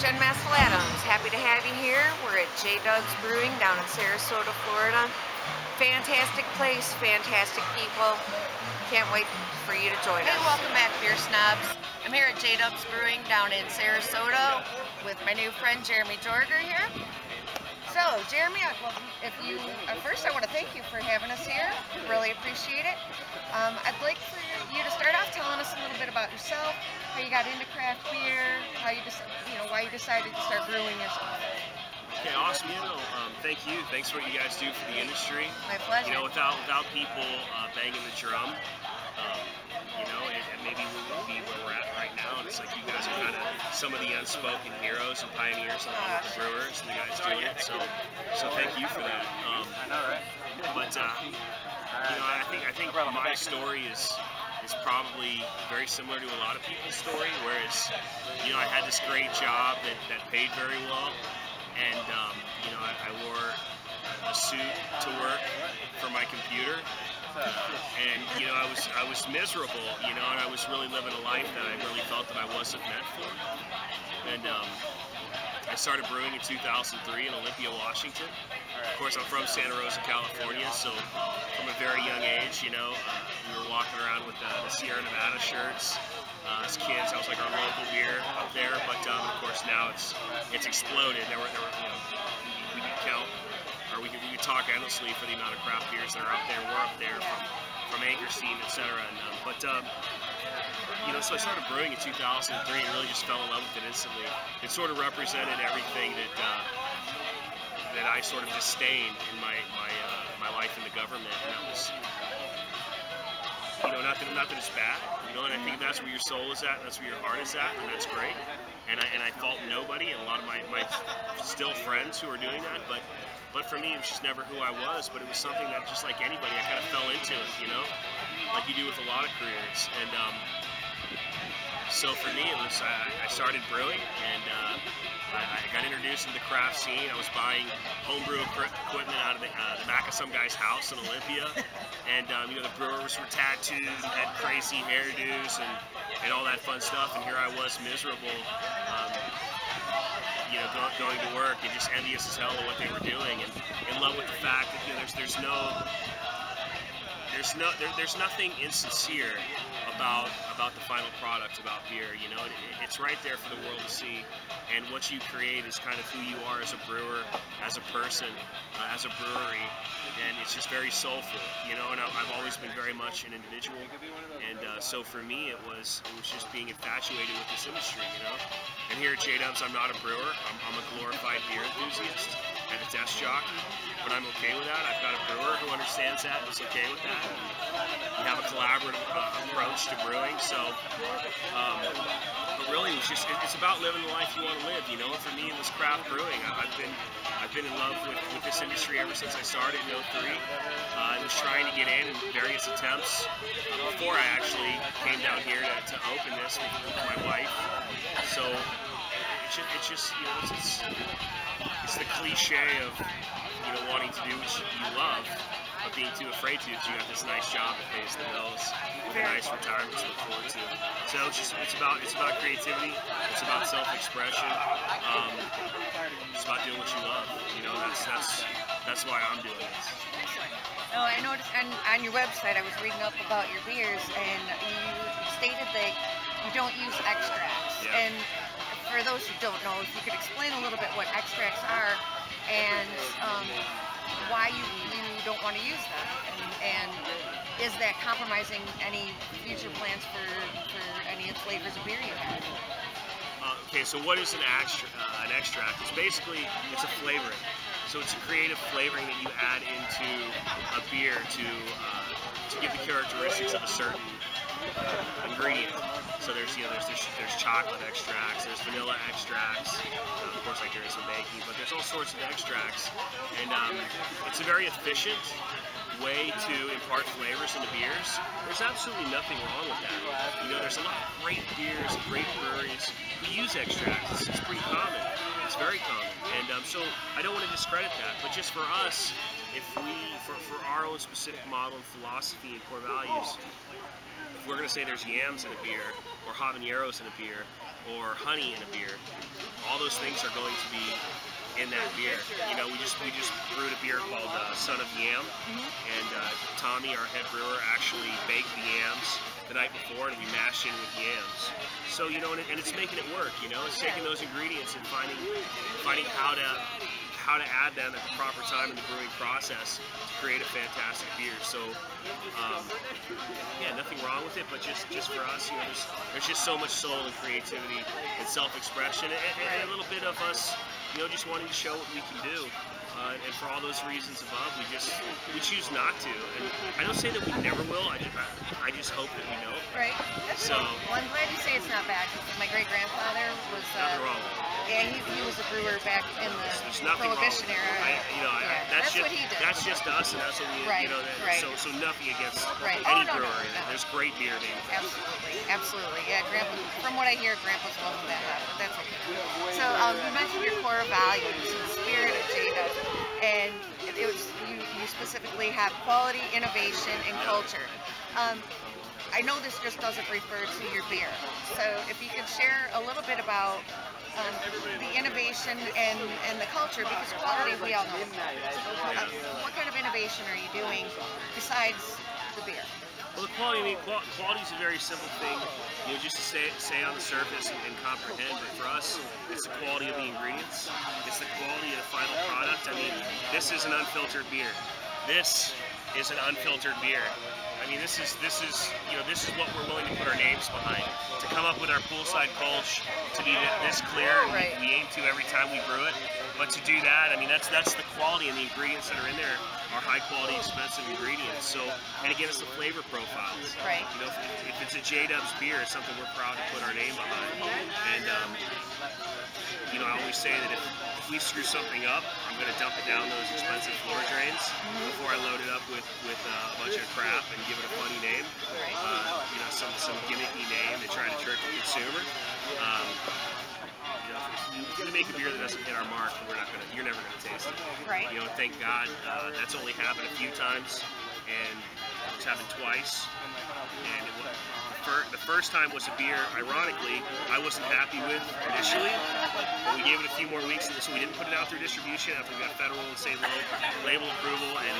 Happy to have you here. We're at JDubs Brewing down in Sarasota, Florida. Fantastic place, fantastic people. Can't wait for you to join us. Hey, welcome back, Beer Snobs. I'm here at JDubs Brewing down in Sarasota with my new friend Jeremy Jorger here. So, Jeremy, first I want to thank you for having us here. Really appreciate it. I'd like for you to start off telling us a little bit about yourself, how you got into craft beer, how you why you decided to start brewing yourself. Okay, awesome. Thank you. Thanks for what you guys do for the industry. My pleasure. Without people banging the drum, and maybe we wouldn't be where we're at right now. And it's like you guys are kind of some of the unspoken heroes and pioneers along with the brewers and the guys doing it. So thank you for that. I think my story is probably very similar to a lot of people's story. Whereas, I had this great job that paid very well, and I wore a suit to work for my computer. And I was miserable, and I was really living a life that I really felt that I wasn't meant for. And I started brewing in 2003 in Olympia, Washington. Of course, I'm from Santa Rosa, California, so from a very young age, we were walking around with the Sierra Nevada shirts. As kids, I was like our local beer up there, but of course now it's exploded. We could count. Or we could talk endlessly for the amount of craft beers that are out there. We're up there from Anchor Steam, etc. So I started brewing in 2003 and really just fell in love with it instantly. It sort of represented everything that I sort of disdained in my life in the government, and that was not that it's bad, and I think that's where your soul is at, and that's where your heart is at, and that's great. And I fault nobody, and a lot of my still friends who are doing that, but for me, it was just never who I was. But it was something that, just like anybody, I kind of fell into it, like you do with a lot of careers. And so for me, it was I started brewing, and I got introduced into the craft scene. I was buying homebrew equipment out of the back of some guy's house in Olympia, and the brewers were tattooed and had crazy hairdos and all that fun stuff. And here I was, miserable. Going to work and just envious as hell of what they were doing, and in love with the fact that there's nothing insincere about the final product, about beer. It's right there for the world to see, and what you create is kind of who you are as a brewer, as a person, as a brewery, and it's just very soulful, and I've always been very much an individual, and so for me it was just being infatuated with this industry, And here at JDubs, I'm not a brewer. I'm a glorified beer enthusiast and a desk jockey, but I'm okay with that. I've got a brewer who understands that and is okay with that. And we have a collaborative approach to brewing. So, but really, it's about living the life you want to live. And for me, in this craft brewing, I've been in love with this industry ever since I started in '03. I was trying to get in various attempts before I actually came down here to open this with my wife. So it's the cliche of wanting to do what you love, but being too afraid to, because you got this nice job that pays the bills, with a nice retirement to look forward to. So it's about creativity. It's about self-expression. It's about doing what you love. That's why I'm doing this. Oh, I noticed on your website, I was reading up about your beers, and you stated that you don't use extracts. Yeah. And for those who don't know, if you could explain a little bit what extracts are and why you don't want to use them, and is that compromising any future plans for any of the flavors of beer you have? Okay, so what is an extract? It's basically, it's a flavoring. So it's a creative flavoring that you add into a beer to give the characteristics of a certain ingredient. So there's chocolate extracts, there's vanilla extracts, of course like there is in baking, but there's all sorts of extracts, and it's a very efficient way to impart flavors into beers. There's absolutely nothing wrong with that. There's a lot of great beers, great breweries who use extracts. It's pretty common. It's very common, and so I don't want to discredit that. But just for us, for our own specific model and philosophy and core values. If we're going to say there's yams in a beer, or habaneros in a beer, or honey in a beer, all those things are going to be in that beer. You know, we just brewed a beer called Son of Yam, and Tommy, our head brewer, actually baked the yams the night before, and we mashed in with yams. So, you know, and it's making it work. You know, it's taking those ingredients and finding how to add them at the proper time in the brewing process to create a fantastic beer. So, yeah, nothing wrong with it, but just for us, you know, there's just so much soul and creativity and self-expression, and a little bit of us, you know, just wanting to show what we can do. And for all those reasons above, we choose not to. And I don't say that we never will. I just hope that we don't. Right. That's so. Well, I'm glad you say it's not bad. My great grandfather was. Nothing wrong. Yeah, he was a brewer back in the Prohibition era. That's what he did. That's just us, and that's what we. Right. You know. So nothing against any brewery. No. There's great beer named. Absolutely. Yeah, Grandpa. From what I hear, Grandpa's wasn't that bad, but that's okay. So you mentioned your core values and the spirit of JDub. And it was, you specifically have quality, innovation, and culture. I know this just doesn't refer to your beer, so if you could share a little bit about the innovation and the culture, because quality we all know. What kind of innovation are you doing besides the beer? Well, the quality, I mean, quality is a very simple thing, you know, just to say on the surface and comprehend. But for us, it's the quality of the ingredients. It's the quality of the final product. I mean, this is an unfiltered beer. This is an unfiltered beer. I mean, this is you know, this is what we're willing to put our names behind. To come up with our poolside Kolsch to be this clear, and we aim to every time we brew it. But to do that, I mean, that's the quality, and the ingredients that are in there are high quality, expensive ingredients. So, and again, it's the flavor profiles. Right. You know, if it's a JDubs beer, it's something we're proud to put our name behind. And you know, I always say that if we screw something up, I'm going to dump it down those expensive floor drains before I load it up with a bunch of crap and give it a funny name. You know, some gimmicky name to try to trick the consumer. You know, if we make a beer that doesn't hit our mark, you're never gonna taste it. Right. You know, thank God that's only happened a few times, and it's happened twice. And the first time was a beer, ironically, I wasn't happy with initially, but we gave it a few more weeks, so we didn't put it out through distribution after we got federal and state label approval, and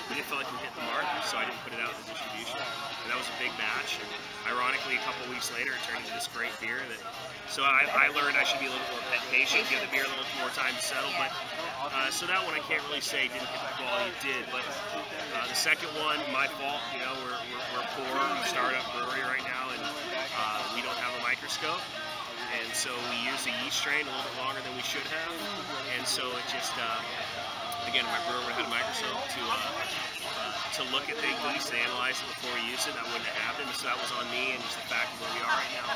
we didn't feel like we hit the mark, so I didn't put it out through distribution. And that was a big batch. And ironically, a couple weeks later, it turned into this great beer. So I learned I should be a little more patient, give the beer a little more time to settle. But so that one I can't really say didn't hit the quality it did. But the second one, my fault. You know, we're poor, startup brewery right now, and we don't have a microscope. And so we use the yeast strain a little bit longer than we should have. And so it just, again, if my brewer would have had a microscope to look at the yeast and analyze it before we used it, that wouldn't have happened. So that was on me, and just the fact of where we are right now.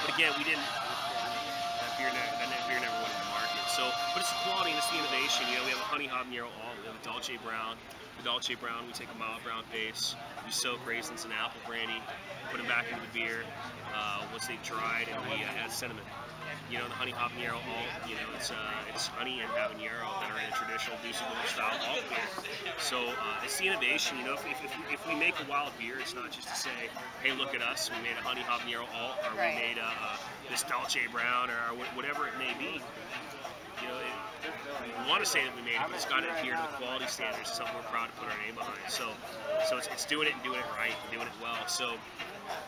But again, we didn't. That beer never went to the market. So, but it's the quality and it's the innovation. You know, we have a honey habanero alt, we have a Dolce Brown. The Dolce Brown, we take a mild brown base, we soak raisins and apple brandy, put them back into the beer. Once they've dried, and we add cinnamon. You know, the honey habanero alt, you know, it's honey and habanero that are in a traditional Deucegold style alt beer. So it's the innovation. You know, if we make a wild beer, it's not just to say, hey, look at us, we made a honey habanero alt, or we made this Dolce Brown, or whatever it may be. You know, we want to say that we made it, but it's got to adhere to the quality standards. It's something we're proud to put our name behind. So it's doing it and doing it right and doing it well. So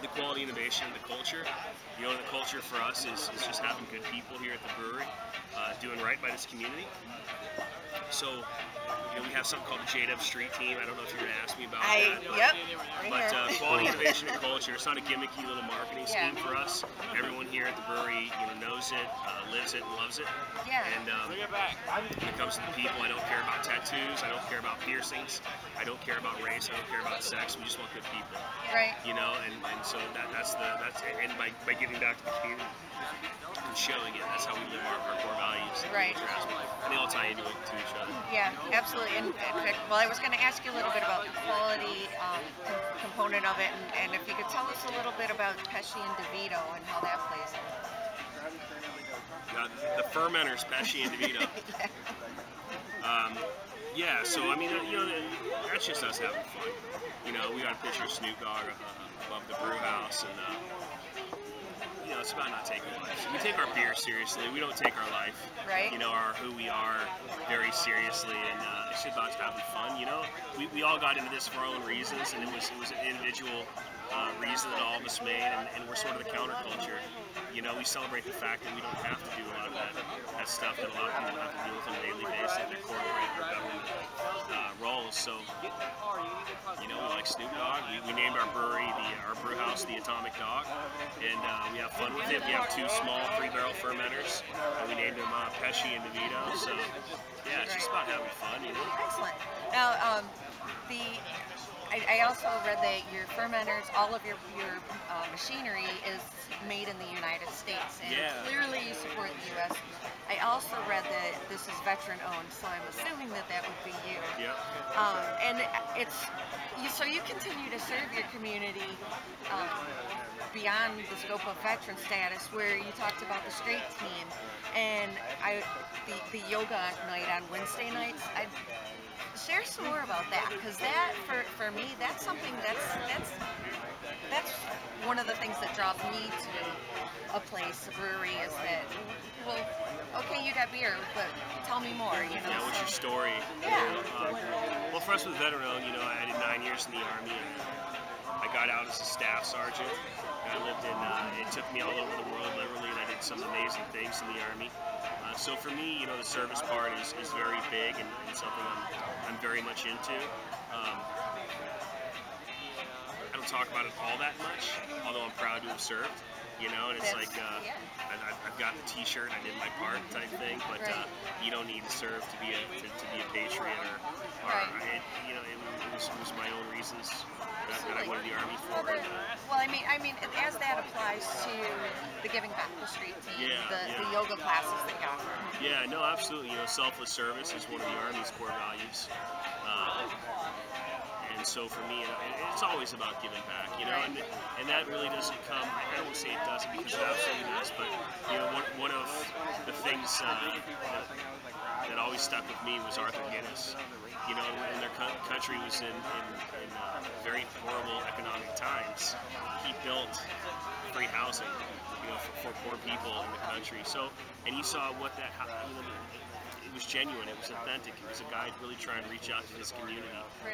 the quality, innovation, the culture. You know, the culture for us is just having good people here at the brewery, doing right by this community. So, you know, we have something called the JDub Street Team. I don't know if you're going to ask me about that. But quality, innovation, and culture. It's not a gimmicky little marketing scheme for us. Everyone here at the brewery, you know, knows it, lives it, and loves it. And when it comes to the people, I don't care about tattoos. I don't care about piercings. I don't care about race. I don't care about sex. We just want good people. You know, and so that's and by giving back to the community and showing it, that's how we live our core values. And they all tie into each other. Yeah, absolutely. And well, I was going to ask you a little bit about the quality component of it, and if you could tell us a little bit about Pesci and DeVito and how that plays in. The fermenters, Pesci and DeVito. Yeah, so I mean, you know, that's just us having fun. You know, we got a picture of Snoop Dogg above the brew house, and you know, it's about not taking life. We take our beer seriously. We don't take our life, Right. you know, who we are very seriously, and it's just about having fun. You know, we all got into this for our own reasons, and it was an individual reason that all of us made, and we're sort of the counterculture. You know, we celebrate the fact that we don't have to do a lot of that stuff that a lot of people have to deal with on a daily basis, their corporate or government roles. So, you know, we like Snoop Dogg. We named our brewery, our brew house, the Atomic Dog, and we have fun with it. We have 2 small 3-barrel fermenters, and we named them Pesci and DeVito. So, yeah, it's just about having fun, you know. Excellent. Now, I also read that your fermenters, all of your machinery is made in the United States, and clearly you support the U.S. I also read that this is veteran-owned, so I'm assuming that would be you. Yeah. And so you continue to serve your community beyond the scope of veteran status, where you talked about the straight team and the yoga night on Wednesday nights. Share some more about that, because that, for me, that's something that's one of the things that draws me to a place, a brewery, is that, well, okay, you got beer, but tell me more, you know. Yeah, what's your story? Yeah. Well, for us with veteran-owned, you know, I did 9 years in the Army, and I got out as a staff sergeant, and I lived in, it took me all over the world, literally, and I did some amazing things in the Army. So for me, you know, the service part is very big and something I'm very much into. I don't talk about it all that much, although I'm proud to have served, you know, and it's like, I've got the t-shirt, I did my part type thing, but you don't need to serve to be a patriot, or you know, it was my own reasons that I went to the Army for. Well, I mean, as that applies to the giving back the street team, the yoga classes that you offer. Yeah, no, absolutely. You know, selfless service is one of the Army's core values. And so for me, it's always about giving back, you know, and that really doesn't come, I don't want to say it doesn't, because it absolutely does, but, you know, one of the things that always stuck with me was Arthur Guinness. You know, when their country was in very horrible economic times, he built free housing, you know, for poor people in the country. So, and you saw what that, you know, it was genuine, it was authentic, it was a guy really trying to reach out to his community.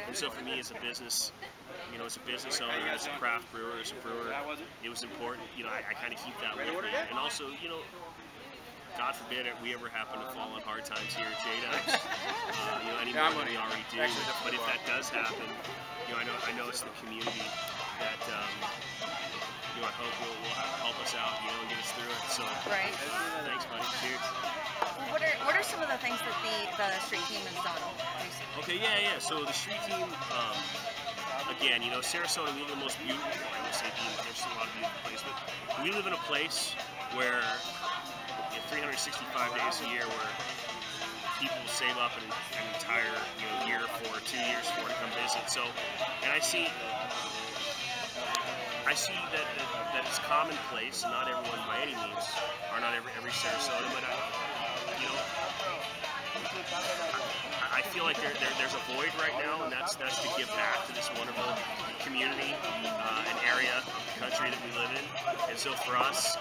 And so for me as a business, you know, as a business owner, as a craft brewer, as a brewer, it was important, you know, I kind of keep that with me. And also, you know, God forbid if we ever happen to fall on hard times here at JDubs, you know, any more than we already do. But if that does happen, you know, I know it's the community that, you know, I hope will help us out, you know, and get us through it. So, thanks, buddy. Cheers. What are some of the things that the street team has done recently? Okay, yeah. So the street team, again, you know, Sarasota, we live in the most beautiful, I won't say beautiful, there's a lot of beautiful places, but we live in a place where 365 days a year where people save up an entire year for 2 years for to come visit. So, and I see that it's commonplace. Not everyone by any means, or not every Sarasota, but I feel like there's a void right now, and that's to give back to this wonderful community, an area of the country that we live in. And so for us,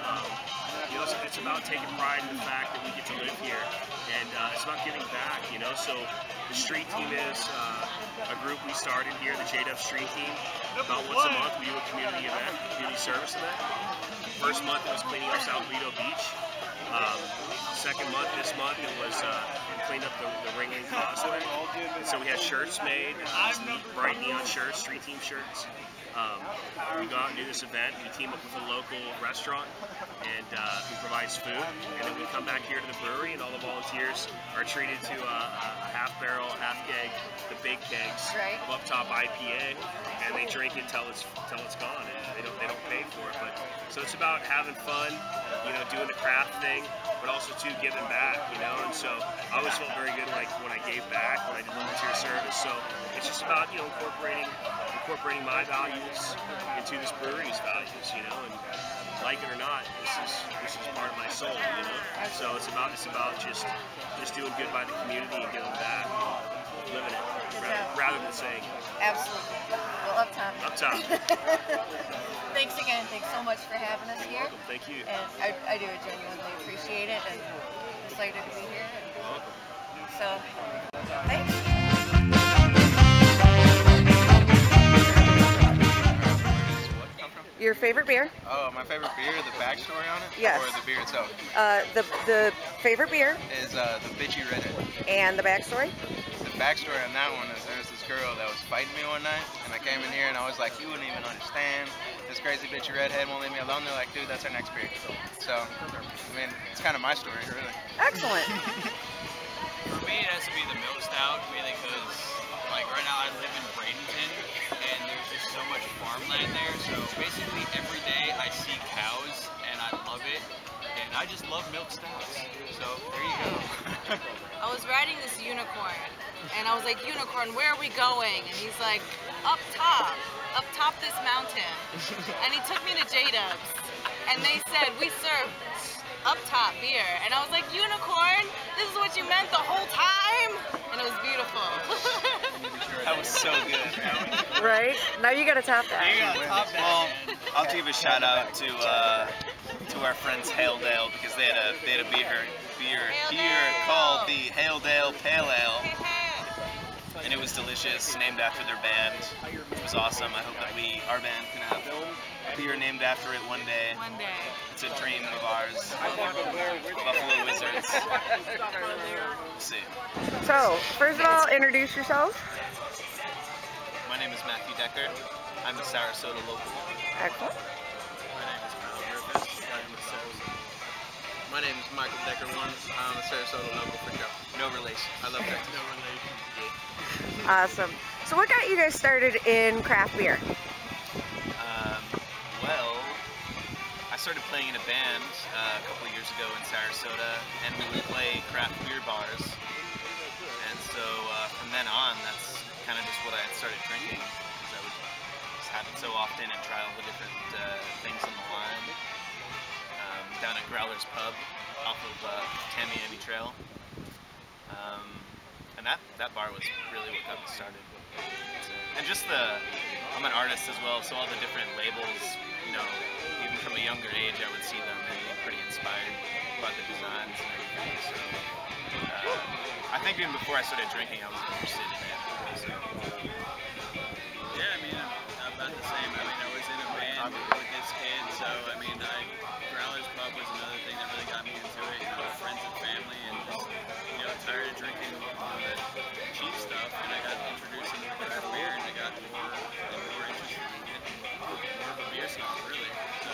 you know, it's about taking pride in the fact that we get to live here, and it's about giving back, you know. So the street team is a group we started here, the JDub Street Team. About once a month we do a community event, community service event. First month it was cleaning up South Lido Beach. Second month, this month, it was cleaned up the Ringling Causeway. And so we had shirts made, bright neon shirts, street team shirts. We go out and do this event. We team up with a local restaurant and who provides food. And then we come back here to the brewery, and all the volunteers are treated to a half barrel, half keg, the big kegs, up top IPA, and they drink it till it's gone. And they don't pay for it. But so it's about having fun, you know, doing the craft thing, but also too giving back, you know. And so I always felt very good like when I gave back, when I did volunteer service. So it's just about, you know, incorporating my values into this brewery's values, you know. And like it or not, this is part of my soul, you know. So it's about just doing good by the community and giving back. living it rather than saying it. Absolutely. Well, up top. Up top. Thanks again. Thanks so much for having us here. Welcome. Thank you. And I do genuinely appreciate it, and excited to be here. Welcome. So, thanks. Your favorite beer? Oh, my favorite beer, the backstory on it? Yes. Or the beer itself? The favorite beer Is the bitchy redhead. and the backstory? The backstory on that one is there's this girl that was fighting me one night, and I came in here and I was like, you wouldn't even understand. This crazy bitchy redhead won't leave me alone. They're like, dude, that's our next beer. So, I mean, it's kind of my story, really. Excellent. For me, it has to be the milk stout, mainly because, like, right now I live in Bradenton, and there's just so much farmland there, so basically every day I see cows, and I love it, and I just love milk stouts, so there you go. I was riding this unicorn, and I was like, unicorn, where are we going? And he's like, up top this mountain. And he took me to JDubs, and they said, we serve up top beer. And I was like, unicorn, this is what you meant the whole time? And it was beautiful. That was so good. Right? Now you gotta top that. Well, I'll give a shout out to our friends Haledale, because they had a beer here called the Haledale Pale Ale, and it was delicious, named after their band. It was awesome. I hope that our band can have a beer named after it one day. One day. It's a dream of ours. Buffalo Wizards. We'll see. So, first of all, introduce yourself. My name is Matthew Decker. I'm a Sarasota local. Excellent. My name is Kyle Griffiths. I am a Sarasota. My name is Michael Decker. I'm a Sarasota local for Joe. No relation. I love Texas. No relation. Awesome. So what got you guys started in craft beer? Well, I started playing in a band a couple of years ago in Sarasota, and we would play craft beer bars. And so from then on, that's kind of just what I had started drinking, because I would just have it so often and try all the different things on the line. Down at Growler's Pub off of Tamiami Trail. And that bar was really what got me started. And just I'm an artist as well, so all the different labels, you know, even from a younger age I would see them and be pretty inspired by the designs and everything. So I think even before I started drinking I was interested in it. So. Yeah, I mean, I'm about the same. I mean, I was in a band with this kid, so I mean, Growler's Pub was another thing that really got me into it. You know, friends and family, and just, you know, tired of drinking the cheap stuff, and I got introduced into craft beer, and I got more and more interested in getting more of a beer snob, really. So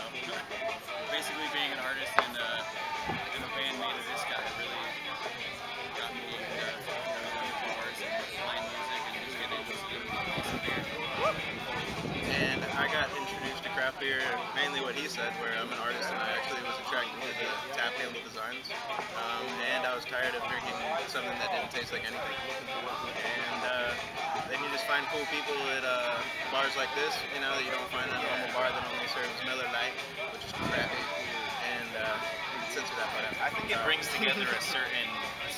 basically, being an artist and a bandmate of this guy really got me into going to bars and playing music and just getting into some awesome beer. And I got introduced to craft beer mainly what he said, where I'm an artist and I actually was attracted to the tap handle designs. And I was tired of drinking something that didn't taste like anything. And then you just find cool people at bars like this, you know, that you don't find at a normal bar that only serves Miller Lite, which is crappy. And you can censor that part out. I think it brings together a certain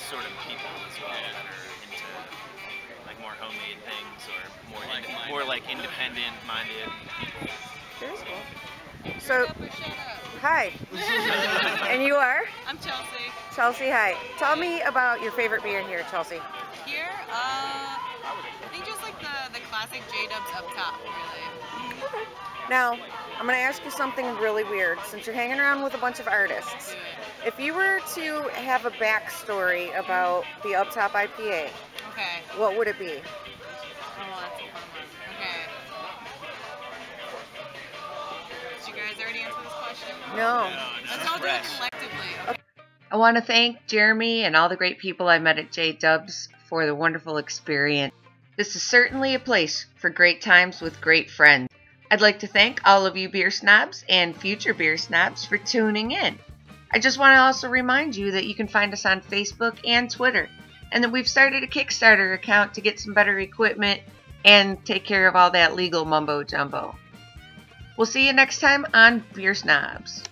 sort of people as well that are into like more homemade things or more like independent-minded people. Very cool. So, hi. And you are? I'm Chelsea. Chelsea, hi. Tell me about your favorite beer here, Chelsea. Here, I think just like the classic JDubs up top, really. Okay. Now, I'm going to ask you something really weird. Since you're hanging around with a bunch of artists, if you were to have a backstory about the Up Top IPA, Okay. what would it be? Oh, that's a fun one. Okay. Did you guys already answer this question? No. Let's all do it collectively. Okay. I want to thank Jeremy and all the great people I met at JDubs for the wonderful experience. This is certainly a place for great times with great friends. I'd like to thank all of you beer snobs and future beer snobs for tuning in. I just want to also remind you that you can find us on Facebook and Twitter, and that we've started a Kickstarter account to get some better equipment and take care of all that legal mumbo jumbo. We'll see you next time on Beer Snobs.